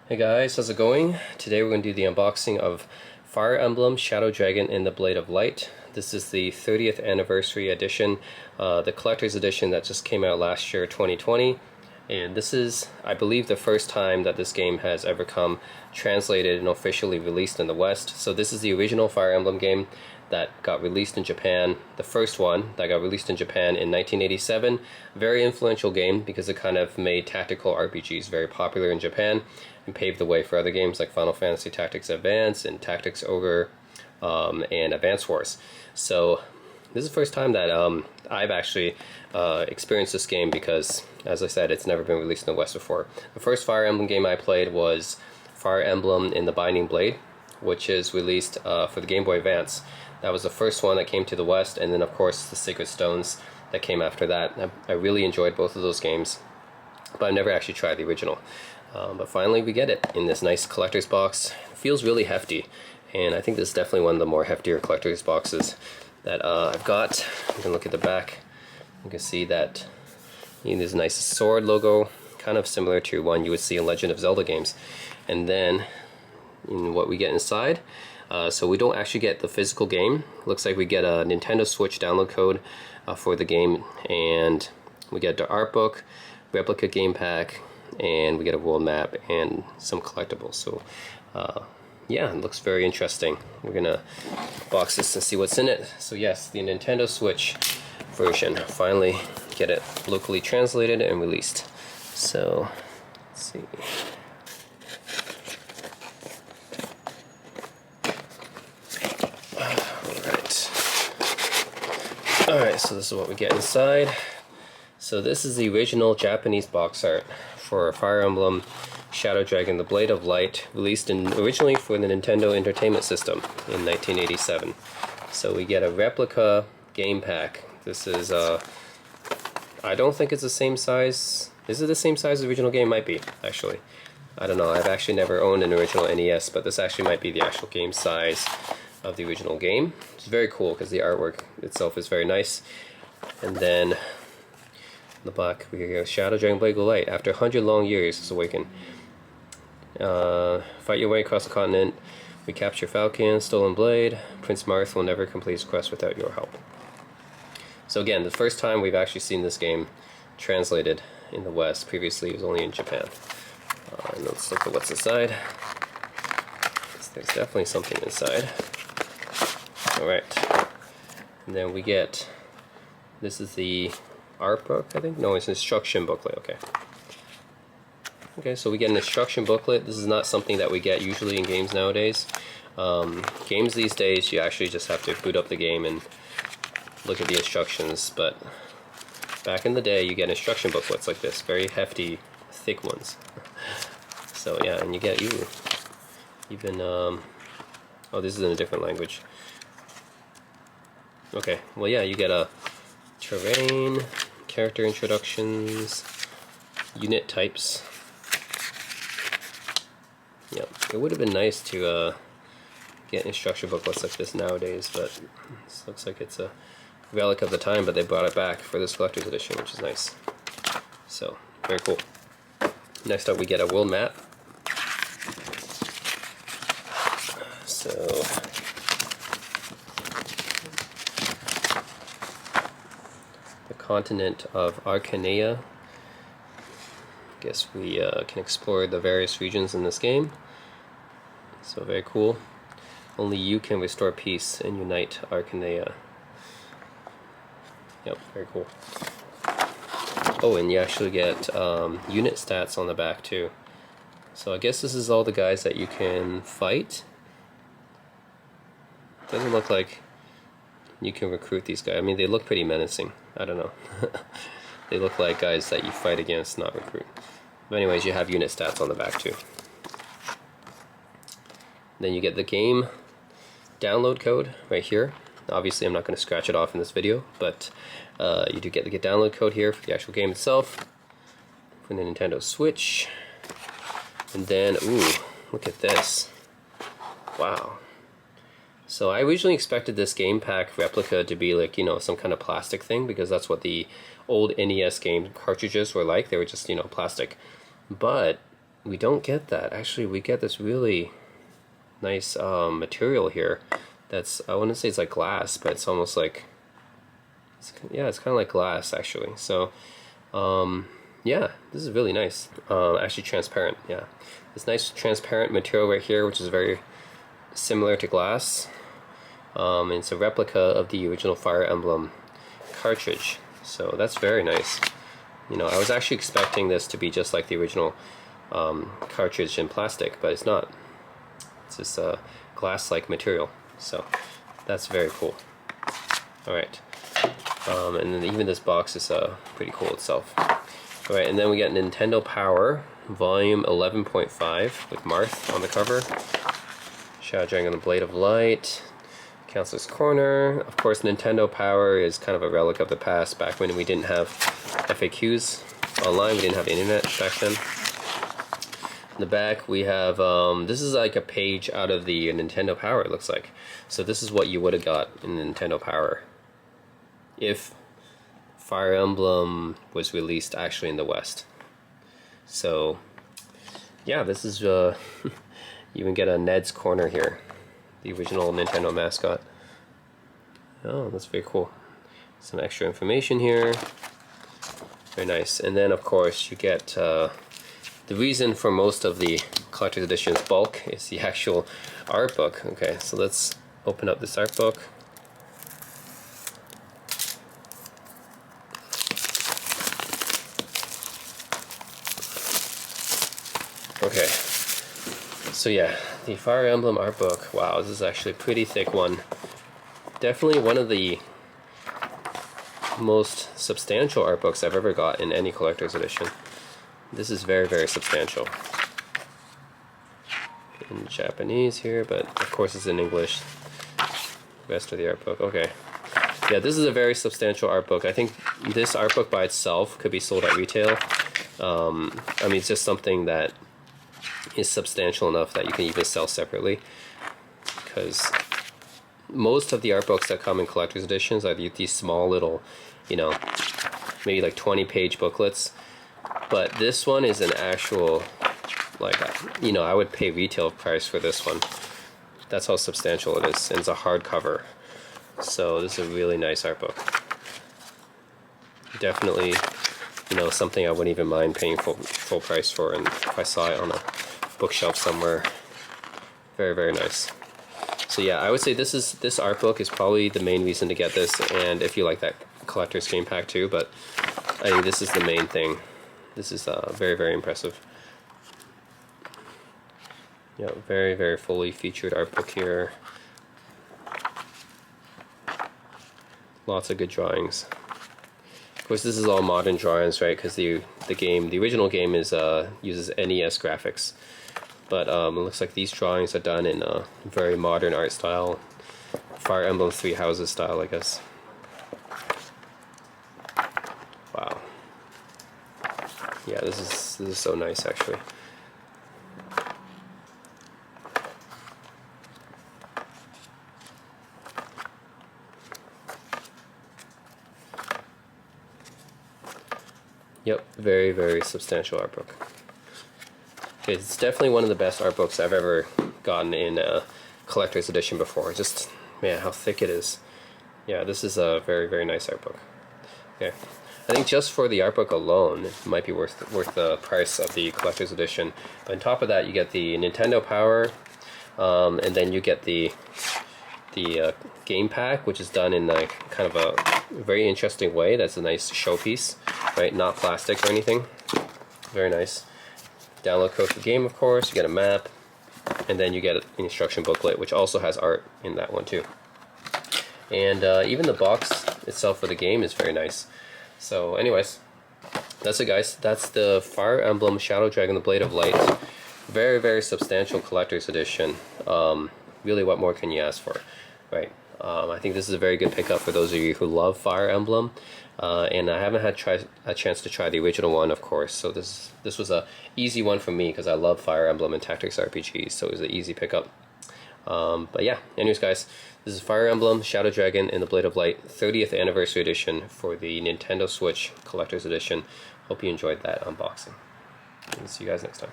Hey guys, how's it going? Today we're going to do the unboxing of Fire Emblem Shadow Dragon in the Blade of Light. This is the 30th anniversary edition, the collector's edition that just came out last year, 2020. And this is, I believe, the first time that this game has ever come translated and officially released in the West. So this is the original Fire Emblem game that got released in Japan, the first one that got released in Japan in 1987. Very influential game because it kind of made tactical RPGs very popular in Japan and paved the way for other games like Final Fantasy Tactics Advance and Tactics Ogre and Advance Wars. So this is the first time that I've actually experienced this game because, as I said, it's never been released in the West before. The first Fire Emblem game I played was Fire Emblem in the Binding Blade, which is released for the Game Boy Advance. That was the first one that came to the West, and then of course the Sacred Stones that came after that. I really enjoyed both of those games, but I've never actually tried the original. But finally we get it in this nice collector's box. It feels really hefty, and I think this is definitely one of the more heftier collector's boxes that I've got. You can look at the back. You can see that there's a nice sword logo, kind of similar to one you would see in Legend of Zelda games. And then in what we get inside, so we don't actually get the physical game. Looks like we get a Nintendo Switch download code for the game, and we get the art book, replica game pack, and we get a world map and some collectibles. So yeah, it looks very interesting. We're gonna box this and see what's in it. So yes, the Nintendo Switch version. Finally get it locally translated and released. So let's see. Alright, so this is what we get inside. So this is the original Japanese box art for Fire Emblem Shadow Dragon, the Blade of Light, released originally for the Nintendo Entertainment System in 1987. So we get a replica game pack. This is, I don't think it's the same size. Is it the same size as the original game? Might be, actually. I don't know, I've actually never owned an original NES, but this actually might be the actual game size of the original game. It's very cool because the artwork itself is very nice. And then in the back we get Shadow Dragon Blade of Light. After 100 long years, it's awakened. Fight your way across the continent. We capture Falcon, Stolen Blade. Prince Marth will never complete his quest without your help. So again, the first time we've actually seen this game translated in the West. Previously it was only in Japan. And let's look at what's inside. There's definitely something inside. Alright, and then we get, this is the art book, I think? No, it's an instruction booklet, okay. Okay, so we get an instruction booklet. This is not something that we get usually in games nowadays. Games these days, you actually just have to boot up the game and look at the instructions, but back in the day, you get instruction booklets like this, very hefty, thick ones. So yeah, and you get even, oh, this is in a different language. Okay, well yeah, you get a terrain, character introductions, unit types. Yep, it would have been nice to get instruction booklets like this nowadays, but this looks like it's a relic of the time, but they brought it back for this collector's edition, which is nice. So, very cool. Next up we get a world map. So continent of Arcanea. Guess we can explore the various regions in this game. So very cool. Only you can restore peace and unite Arcanea. Yep, very cool. Oh, and you actually get unit stats on the back too. So I guess this is all the guys that you can fight. Doesn't look like you can recruit these guys. I mean, they look pretty menacing. I don't know. They look like guys that you fight against, not recruit. But anyways, you have unit stats on the back too. Then you get the game download code right here. Obviously, I'm not going to scratch it off in this video, but you do get the download code here for the actual game itself, for the Nintendo Switch. And then, ooh, look at this. Wow. So I originally expected this game pack replica to be like, some kind of plastic thing, because that's what the old NES game cartridges were like. They were just, plastic. But we don't get that. Actually, we get this really nice material here. That's, I wouldn't say it's like glass, but it's almost like, yeah, it's kind of like glass actually. So yeah, this is really nice. Actually transparent, yeah. This nice transparent material right here, which is very similar to glass. And it's a replica of the original Fire Emblem cartridge. So that's very nice. You know, I was actually expecting this to be just like the original cartridge in plastic, but it's not. It's this glass-like material. So that's very cool. Alright. And then even this box is pretty cool itself. Alright, and then we got Nintendo Power, volume 11.5 with Marth on the cover. Shadow Dragon and the Blade of Light. Counselor's Corner. Of course, Nintendo Power is kind of a relic of the past, back when we didn't have FAQs online, we didn't have internet back then. In the back we have, this is like a page out of the Nintendo Power, it looks like. So this is what you would have got in Nintendo Power if Fire Emblem was released actually in the West. So yeah, this is, you even get a Ned's Corner here. The original Nintendo mascot. Oh, that's very cool. Some extra information here. Very nice. And then, of course, you get the reason for most of the collector's editions bulk is the actual art book. Okay, so let's open up this art book. Okay, so yeah, the Fire Emblem art book. Wow, this is actually a pretty thick one. Definitely one of the most substantial art books I've ever got in any collector's edition. This is very, very substantial. In Japanese here, but of course it's in English. The rest of the art book. Okay. Yeah, this is a very substantial art book. I think this art book by itself could be sold at retail. I mean, it's just something that is substantial enough that you can even sell separately, because most of the art books that come in collector's editions are these small little, you know, maybe like 20-page booklets, but this one is an actual, like, you know, I would pay retail price for this one. That's how substantial it is, and it's a hardcover. So this is a really nice art book. Definitely, you know, something I wouldn't even mind paying full price for, and if I saw it on a bookshelf somewhere. Very, very nice. So yeah, I would say this art book is probably the main reason to get this, and if you like that collector's game pack too, but I think this is the main thing. This is very, very impressive. Yeah, very, very fully featured art book here. Lots of good drawings. Of course, this is all modern drawings, right? Because the original game is uses NES graphics, but it looks like these drawings are done in a very modern art style, Fire Emblem Three Houses style, I guess. Wow. Yeah, this is so nice, actually. Yep, very, very substantial art book. Okay, it's definitely one of the best art books I've ever gotten in a collector's edition before. Just, man, how thick it is. Yeah, this is a very, very nice art book. Okay, I think just for the art book alone, it might be worth the price of the collector's edition. But on top of that, you get the Nintendo Power, and then you get the game pack, which is done in like kind of a very interesting way. That's a nice showpiece, right? Not plastic or anything. Very nice. Download code for the game, of course. You get a map, and then you get an instruction booklet, which also has art in that one too. And even the box itself for the game is very nice. So anyways, that's it, guys. That's the Fire Emblem Shadow Dragon, the Blade of Light. Very, very substantial collector's edition. Really, what more can you ask for, right? I think this is a very good pickup for those of you who love Fire Emblem. And I haven't had a chance to try the original one, of course, so this was a easy one for me because I love Fire Emblem and Tactics RPGs, so it was an easy pickup. But yeah, anyways, guys, this is Fire Emblem Shadow Dragon and the Blade of Light 30th Anniversary Edition for the Nintendo Switch Collector's Edition. Hope you enjoyed that unboxing. And see you guys next time.